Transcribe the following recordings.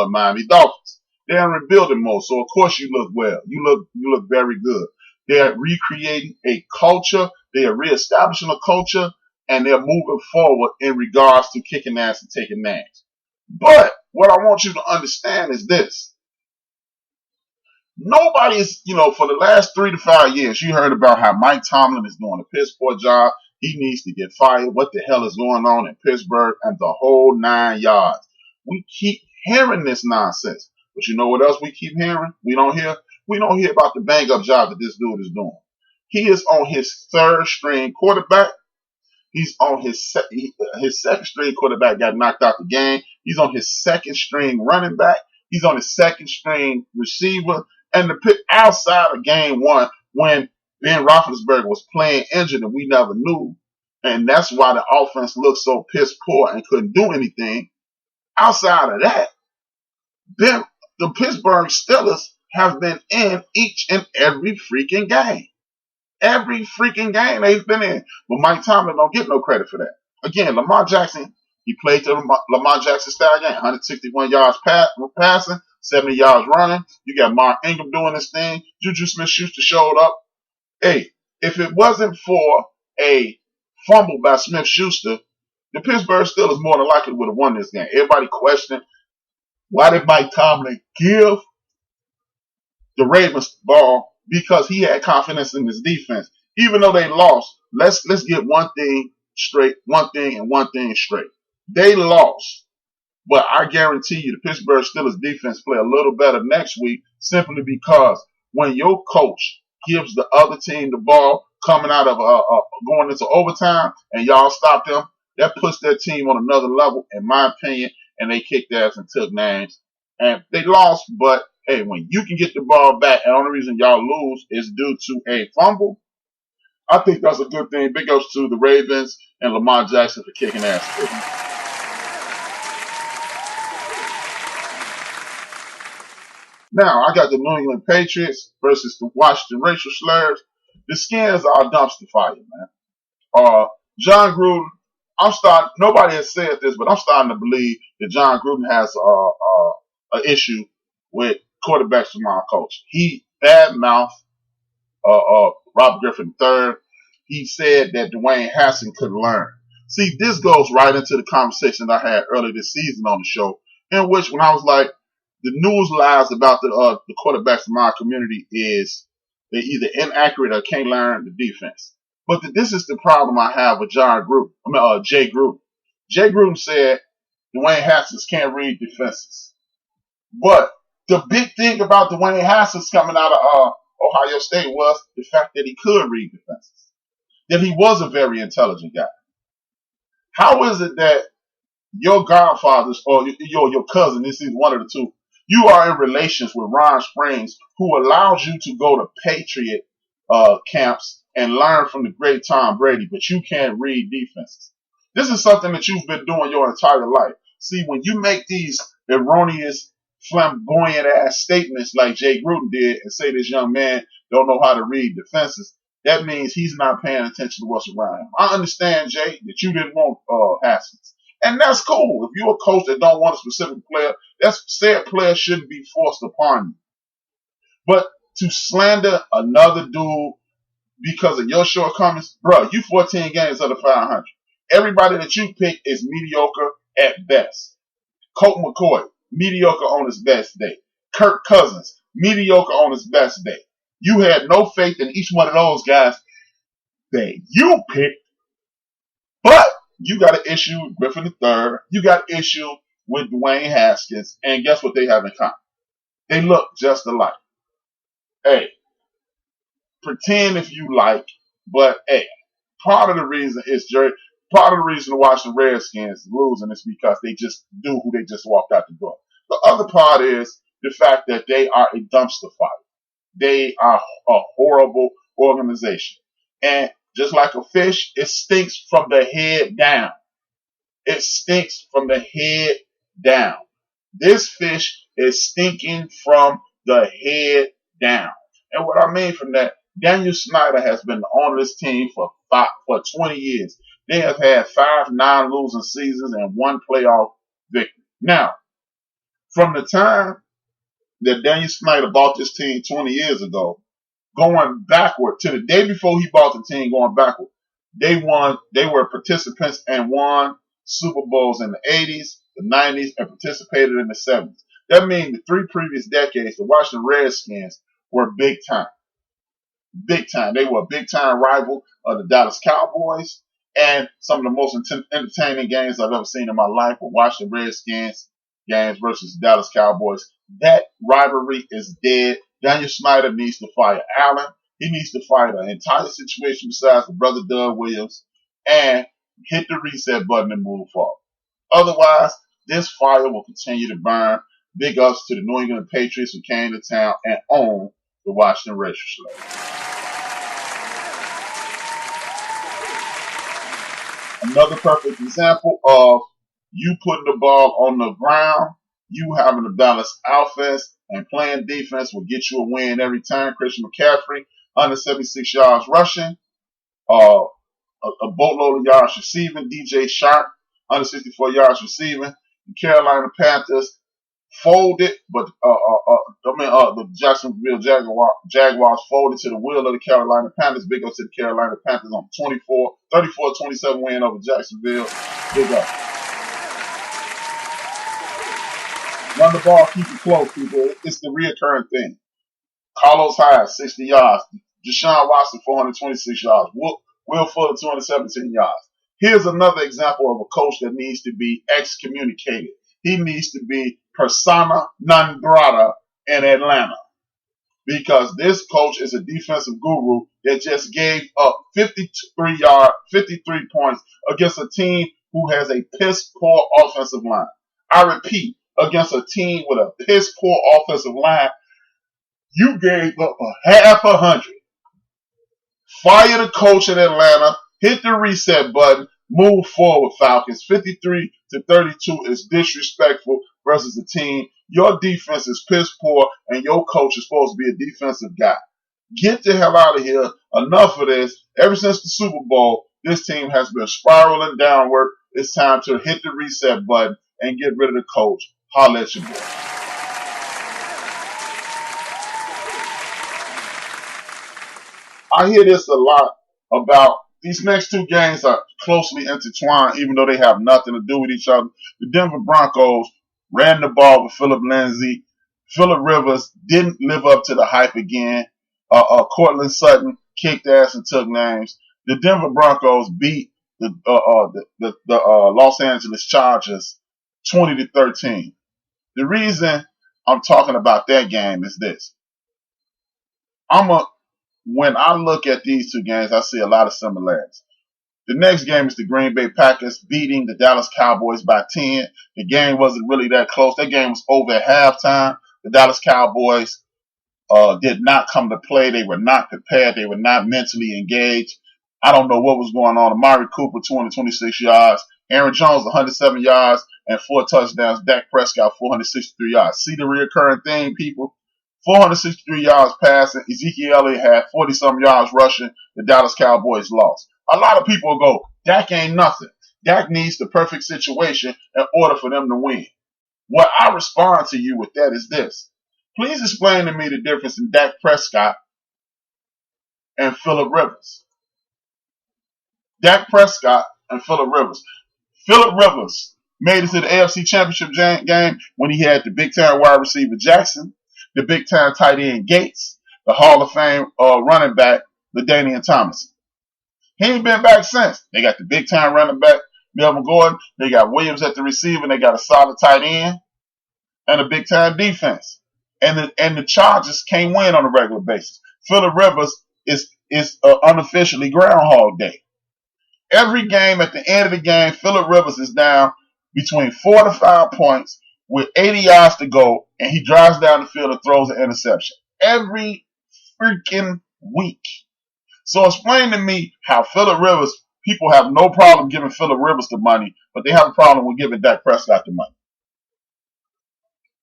Miami Dolphins. They're in rebuilding mode, so of course you look well. You look very good. They're recreating a culture. They are reestablishing a culture, and they're moving forward in regards to kicking ass and taking names. But what I want you to understand is this. Nobody's, for the last 3 to 5 years, you heard about how Mike Tomlin is doing a piss poor job. He needs to get fired. What the hell is going on in Pittsburgh and the whole 9 yards? We keep hearing this nonsense. But you know what else we keep hearing? We don't hear about the bang up job that this dude is doing. He is on his 3rd string quarterback. He's on his second string quarterback got knocked out the game. He's on his 2nd string running back. He's on his 2nd string receiver. And the pick outside of game 1 when Ben Roethlisberger was playing injured and we never knew. And that's why the offense looked so piss poor and couldn't do anything. Outside of that, the Pittsburgh Steelers have been in each and every freaking game. Every freaking game they've been in. But Mike Tomlin don't get no credit for that. Again, Lamar Jackson, he played the Lamar Jackson style game. 161 yards passing, 70 yards running. You got Mark Ingram doing this thing. Juju Smith-Schuster showed up. Hey, if it wasn't for a fumble by Smith-Schuster, the Pittsburgh Steelers more than likely would have won this game. Everybody questioned, why did Mike Tomlin give the Ravens the ball? Because he had confidence in his defense. Even though they lost, let's get one thing straight. They lost. But I guarantee you the Pittsburgh Steelers defense play a little better next week simply because when your coach gives the other team the ball coming out of going into overtime and y'all stop them, that puts their team on another level, in my opinion, and they kicked ass and took names. And they lost, but hey, when you can get the ball back, and the only reason y'all lose is due to a fumble, I think that's a good thing. Big ups to the Ravens and Lamar Jackson for kicking ass. Now, I got the New England Patriots versus the Washington racial slurs. The Skins are a dumpster fire, man. John Gruden, nobody has said this, but I'm starting to believe that John Gruden has an issue with quarterbacks from our coach. He badmouthed Robert Griffin III. He said that Dwayne Haskins could learn. See, this goes right into the conversation I had earlier this season on the show, in which when I was like, the news lies about the quarterbacks in my community is they're either inaccurate or can't learn the defense. But this is the problem I have with Jay Gruden. Jay Gruden said Dwayne Haskins can't read defenses. But the big thing about Dwayne Haskins coming out of Ohio State was the fact that he could read defenses. That he was a very intelligent guy. How is it that your godfathers or your cousin, this is one of the two, you are in relations with Ron Springs, who allows you to go to Patriot camps and learn from the great Tom Brady, but you can't read defenses. This is something that you've been doing your entire life. See, when you make these erroneous, flamboyant ass statements like Jay Gruden did and say this young man don't know how to read defenses, that means he's not paying attention to what's around him. I understand, Jay, that you didn't want Haskins. And that's cool. If you're a coach that don't want a specific player, that said player shouldn't be forced upon you. But to slander another dude because of your shortcomings, bro, you 14 games under 500. Everybody that you pick is mediocre at best. Colt McCoy, mediocre on his best day. Kirk Cousins, mediocre on his best day. You had no faith in each one of those guys that you picked, but you got an issue with Griffin III. You got an issue with Dwayne Haskins. And guess what they have in common? They look just alike. Hey, pretend if you like, but hey, part of the reason the Washington Redskins losing is because they just do who they just walked out the door. The other part is the fact that they are a dumpster fire. They are a horrible organization. And just like a fish, it stinks from the head down. It stinks from the head down. This fish is stinking from the head down. And what I mean from that, Daniel Snyder has been on this team for 20 years. They have had 5 non-losing seasons and 1 playoff victory. Now, From the time that Daniel Snyder bought this team 20 years ago, going backward to the day before he bought the team, going backward, they were participants and won Super Bowls in the 80s, the 90s, and participated in the 70s. That means the 3 previous decades, the Washington Redskins were big time. Big time. They were a big time rival of the Dallas Cowboys, and some of the most entertaining games I've ever seen in my life were Washington Redskins games versus the Dallas Cowboys. That rivalry is dead. Daniel Snyder needs to fire Allen. He needs to fire the entire situation besides the brother Doug Williams and hit the reset button and move forward. Otherwise, this fire will continue to burn. Big ups to the New England Patriots who came to town and owned the Washington Redskins. Another perfect example of you putting the ball on the ground, you having a balanced offense and playing defense will get you a win every time. Christian McCaffrey, 176 yards rushing, a boatload of yards receiving. DJ Sharp, 164 yards receiving. The Carolina Panthers folded, but the Jacksonville Jaguars folded to the will of the Carolina Panthers. Big up to the Carolina Panthers on 34-27 win over Jacksonville. Big up. Run the ball, keep it close, people. It's the reoccurring thing. Carlos Hyde, 60 yards. Deshaun Watson, 426 yards. Will Fuller, 217 yards. Here's another example of a coach that needs to be excommunicated. He needs to be persona non grata in Atlanta because this coach is a defensive guru that just gave up 53 points against a team who has a piss poor offensive line. I repeat, against a team with a piss poor offensive line, you gave up 500. Fire the coach in Atlanta, hit the reset button, move forward, Falcons. 53-32 is disrespectful versus a team. Your defense is piss poor, and your coach is supposed to be a defensive guy. Get the hell out of here. Enough of this. Ever since the Super Bowl, this team has been spiraling downward. It's time to hit the reset button and get rid of the coach. Holla at your boy. I hear this a lot about these next 2 games are closely intertwined, even though they have nothing to do with each other. The Denver Broncos ran the ball with Phillip Lindsay. Phillip Rivers didn't live up to the hype again. Cortland Sutton kicked ass and took names. The Denver Broncos beat the Los Angeles Chargers 20-13. The reason I'm talking about that game is this. When I look at these 2 games, I see a lot of similarities. The next game is the Green Bay Packers beating the Dallas Cowboys by 10. The game wasn't really that close. That game was over at halftime. The Dallas Cowboys did not come to play. They were not prepared. They were not mentally engaged. I don't know what was going on. Amari Cooper, 226 yards. Aaron Jones, 107 yards and 4 touchdowns. Dak Prescott, 463 yards. See the reoccurring thing, people? 463 yards passing. Ezekiel Elliott had 40-some yards rushing. The Dallas Cowboys lost. A lot of people go, Dak ain't nothing. Dak needs the perfect situation in order for them to win. What I respond to you with that is this. Please explain to me the difference in Dak Prescott and Phillip Rivers. Dak Prescott and Phillip Rivers. Phillip Rivers made it to the AFC Championship game when he had the big-time wide receiver Jackson, the big-time tight end Gates, the Hall of Fame running back LaDainian Thomas. He ain't been back since. They got the big-time running back Melvin Gordon. They got Williams at the receiver. And they got a solid tight end and a big-time defense. And the Chargers can't win on a regular basis. Phillip Rivers is unofficially Groundhog Day. Every game, at the end of the game, Phillip Rivers is down between 4 to 5 points with 80 yards to go, and he drives down the field and throws an interception. Every freaking week. So explain to me how Phillip Rivers, people have no problem giving Phillip Rivers the money, but they have a problem with giving Dak Prescott the money.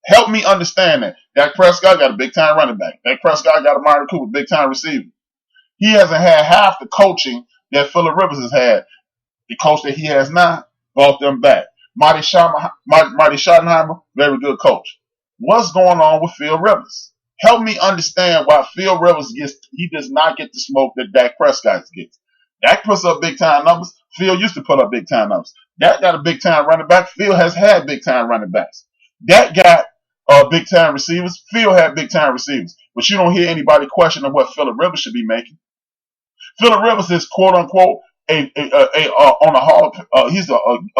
Help me understand that. Dak Prescott got a big-time running back. Dak Prescott got a Amari Cooper, big-time receiver. He hasn't had half the coaching that Phillip Rivers has had. The coach that he has now brought them back. Marty Schottenheimer, very good coach. What's going on with Phil Rivers? Help me understand why Phil Rivers does not get the smoke that Dak Prescott gets. Dak puts up big time numbers. Phil used to put up big time numbers. Dak got a big time running back. Phil has had big time running backs. Dak got big time receivers. Phil had big time receivers. But you don't hear anybody questioning what Phillip Rivers should be making. Phillip Rivers is quote unquote he's a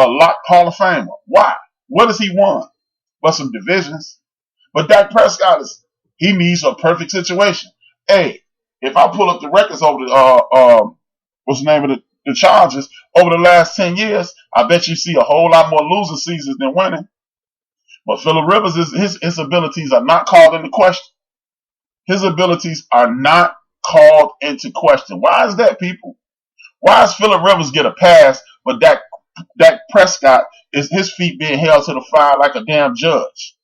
locked Hall of Famer. Why? What has he won? But some divisions. But Dak Prescott he needs a perfect situation. Hey, if I pull up the records over the what's the name of the Chargers over the last 10 years, I bet you see a whole lot more losing seasons than winning. But Phillip Rivers his abilities are not called into question. His abilities are not called into question. Why is that, people? Why does Phillip Rivers get a pass, but Dak Prescott is his feet being held to the fire like a damn judge?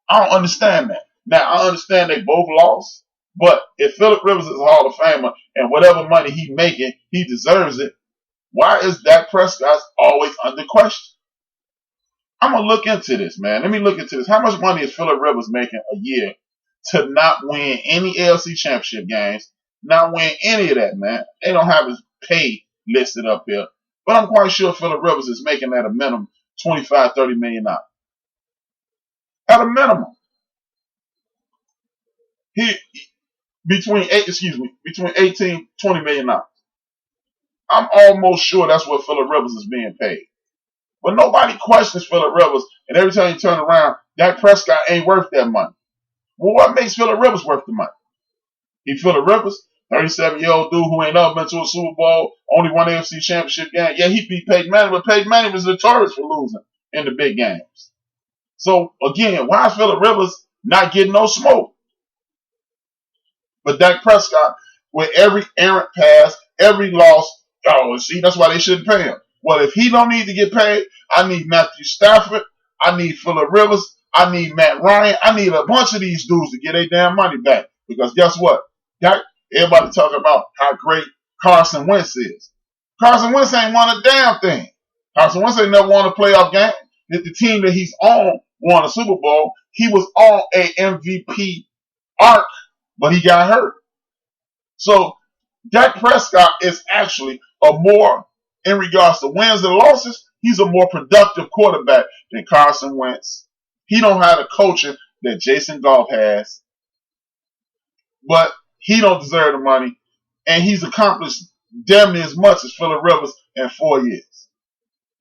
I don't understand that. Now, I understand they both lost, but if Phillip Rivers is a Hall of Famer and whatever money he's making, he deserves it, why is Dak Prescott always under question? I'm going to look into this, man. Let me look into this. How much money is Phillip Rivers making a year to not win any AFC championship games, not win any of that, man? They don't have his pay listed up here, but I'm quite sure Phillip Rivers is making at a minimum $25-30 million. At a minimum. Between 18-20 million dollars. I'm almost sure that's what Phillip Rivers is being paid. But nobody questions Phillip Rivers, and every time you turn around, Dak Prescott ain't worth that money. Well, what makes Phillip Rivers worth the money? He Phillip Rivers, 37-year-old dude who ain't never been to a Super Bowl, only won AFC championship game. Yeah, he beat Peyton Manning, but Peyton Manning was notorious for losing in the big games. So, again, why is Phillip Rivers not getting no smoke? But Dak Prescott, with every errant pass, every loss, see, that's why they shouldn't pay him. Well, if he don't need to get paid, I need Matthew Stafford, I need Phillip Rivers, I need Matt Ryan, I need a bunch of these dudes to get their damn money back. Because guess what? Everybody talking about how great Carson Wentz is. Carson Wentz ain't won a damn thing. Carson Wentz ain't never won a playoff game. If the team that he's on won a Super Bowl, he was on a MVP arc, but he got hurt. So Dak Prescott is actually in regards to wins and losses, he's a more productive quarterback than Carson Wentz. He don't have the coaching that Jason Goff has, but he don't deserve the money, and he's accomplished damn near as much as Phillip Rivers in 4 years.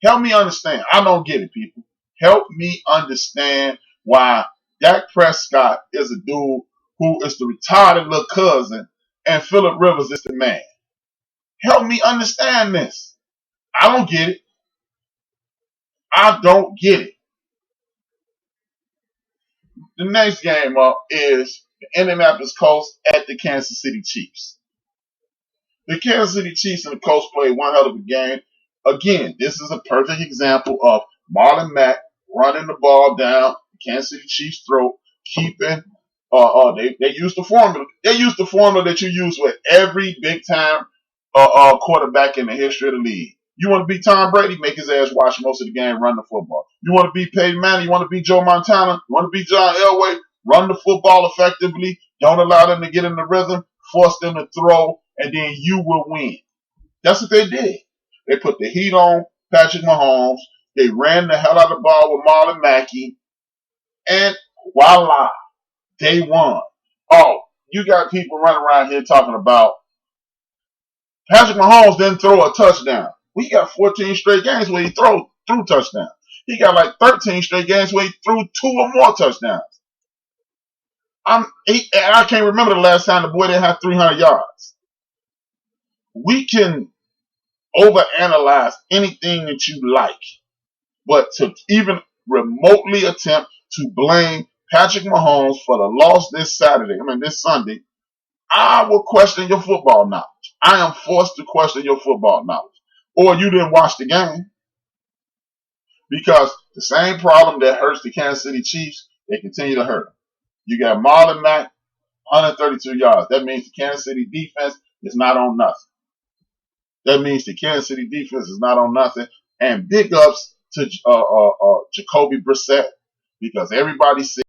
Help me understand. I don't get it, people. Help me understand why Dak Prescott is a dude who is the retarded little cousin, and Phillip Rivers is the man. Help me understand this. I don't get it. I don't get it. The next game up is the Indianapolis Colts at the Kansas City Chiefs. The Kansas City Chiefs and the Colts played one hell of a game. Again, this is a perfect example of Marlon Mack running the ball down the Kansas City Chiefs' throat, keeping. They used the formula. They used the formula that you use with every big time quarterback in the history of the league. You want to beat Tom Brady, make his ass watch most of the game, run the football. You want to beat Peyton Manning, you want to beat Joe Montana, you want to beat John Elway, run the football effectively, don't allow them to get in the rhythm, force them to throw, and then you will win. That's what they did. They put the heat on Patrick Mahomes, they ran the hell out of the ball with Marlon Mackey, and voila, they won. Oh, you got people running around here talking about Patrick Mahomes didn't throw a touchdown. We got 14 straight games where he threw touchdowns. He got like 13 straight games where he threw 2 or more touchdowns. I can't remember the last time the boy didn't have 300 yards. We can overanalyze anything that you like, but to even remotely attempt to blame Patrick Mahomes for the loss this Sunday, I will question your football knowledge. I am forced to question your football knowledge. Or you didn't watch the game. Because the same problem that hurts the Kansas City Chiefs, they continue to hurt them. You got Marlon Mack, 132 yards. That means the Kansas City defense is not on nothing. And big ups to Jacoby Brissett because everybody said